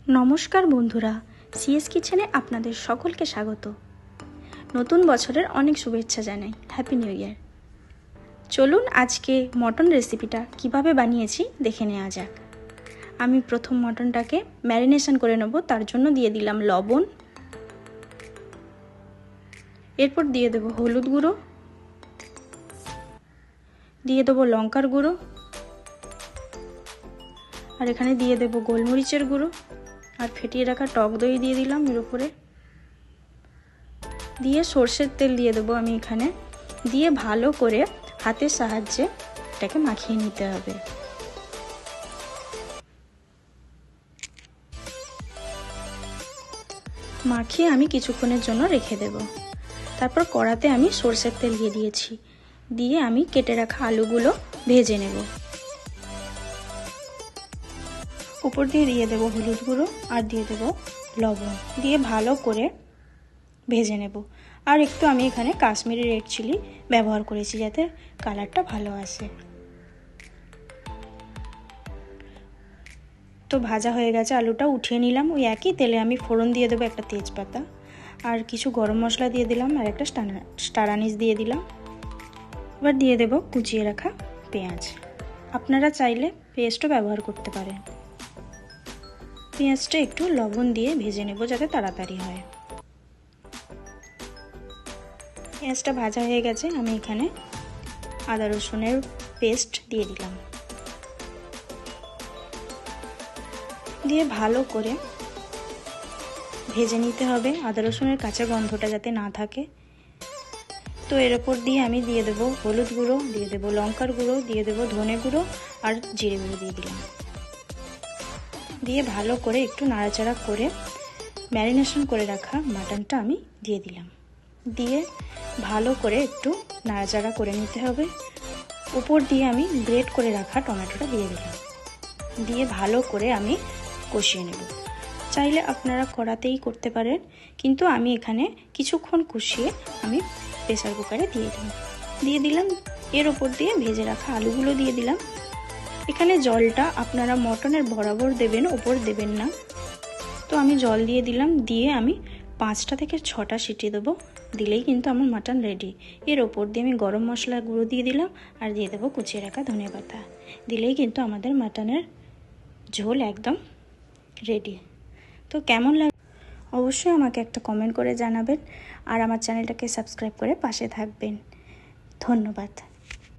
নমস্কার বন্ধুরা, সিএস কিচেনে আপনাদের সকলকে স্বাগত। নতুন বছরের অনেক শুভেচ্ছা জানাই। Happy new year. চলুন আজকে মটন রেসিপিটা কিভাবে বানিয়েছি দেখে নেওয়া যাক। আমি প্রথম মটনটাকে ম্যারিনেশন করে নেব। তার জন্য দিয়ে দিলাম লবণ, এরপর দিয়ে দেব হলুদ গুঁড়ো, দিয়ে দেবো লঙ্কার গুঁড়ো, আর এখানে দিয়ে দেব গোলমরিচের গুঁড়ো, আর ফেটিয়ে রাখা টক দই দিয়ে দিলাম এর উপরে। দিয়ে সর্ষের তেল দিয়ে দেবো আমি এখানে। দিয়ে ভালো করে হাতের সাহায্যে এটাকে মাখিয়ে নিতে হবে। মাখিয়ে আমি কিছুক্ষণের জন্য রেখে দেব। তারপর কড়াতে আমি সর্ষের তেল দিয়ে দিয়েছি। দিয়ে আমি কেটে রাখা আলুগুলো ভেজে নেব। উপর দিয়ে দেব হলুদ গুঁড়ো, আর দিয়ে দেব লবণ, দিয়ে ভালো করে ভেজে নেব। আর একটু আমি এখানে কাশ্মীরি রেড চিলি ব্যবহার করেছি যাতে কালারটা ভালো আসে। তো ভাজা হয়ে গেছে, আলুটা উঠিয়ে নিলাম। ওই একই তেলে আমি ফোড়ন দিয়ে দেবো একটা তেজপাতা, আর কিছু গরম মশলা দিয়ে দিলাম, আর একটা স্টার আনিস দিয়ে দিলাম। এবার দিয়ে দেব কুচিয়ে রাখা পেঁয়াজ। আপনারা চাইলে পেস্টও ব্যবহার করতে পারেন। পেঁয়াজটা একটু লবণ দিয়ে ভেজে নেব যাতে তাড়াতাড়ি হয়। পেঁয়াজটা ভাজা হয়ে গেছে, আমি এখানে আদা রসুনের পেস্ট দিয়ে দিলাম। দিয়ে ভালো করে ভেজে নিতে হবে, আদা রসুনের কাঁচা গন্ধটা যাতে না থাকে। তো এর ওপর দিয়ে আমি দিয়ে দেবো হলুদ গুঁড়ো, দিয়ে দেবো লঙ্কার গুঁড়ো, দিয়ে দেবো ধনে গুঁড়ো, আর জিরে গুঁড়ো দিয়ে দিলাম। দিয়ে ভালো করে একটু নাড়াচাড়া করে ম্যারিনেশন করে রাখা মাটনটা আমি দিয়ে দিলাম। দিয়ে ভালো করে একটু নাড়াচাড়া করে নিতে হবে। উপর দিয়ে আমি গ্রেট করে রাখা টমেটোটা দিয়ে দিলাম। দিয়ে ভালো করে আমি কষিয়ে নেব। চাইলে আপনারা কড়াতেই করতে পারেন, কিন্তু আমি এখানে কিছুক্ষণ কষিয়ে আমি প্রেসার কুকারে দিয়ে দিলাম। এর ওপর দিয়ে ভেজে রাখা আলুগুলো দিয়ে দিলাম। এখানে জলটা আপনারা মটনের বরাবর দেবেন, ওপর দেবেন না। তো আমি জল দিয়ে দিলাম। দিয়ে আমি 5টা থেকে 6টা সিটি দেবো, দিলেই কিন্তু আমার মাটন রেডি। এর ওপর দিয়ে আমি গরম মশলা গুঁড়ো দিয়ে দিলাম, আর দিয়ে দেবো কুচিয়ে রাখা ধনেপাতা। দিলেই কিন্তু আমাদের মাটনের ঝোল একদম রেডি। তো কেমন লাগে অবশ্যই আমাকে একটা কমেন্ট করে জানাবেন, আর আমার চ্যানেলটাকে সাবস্ক্রাইব করে পাশে থাকবেন। ধন্যবাদ।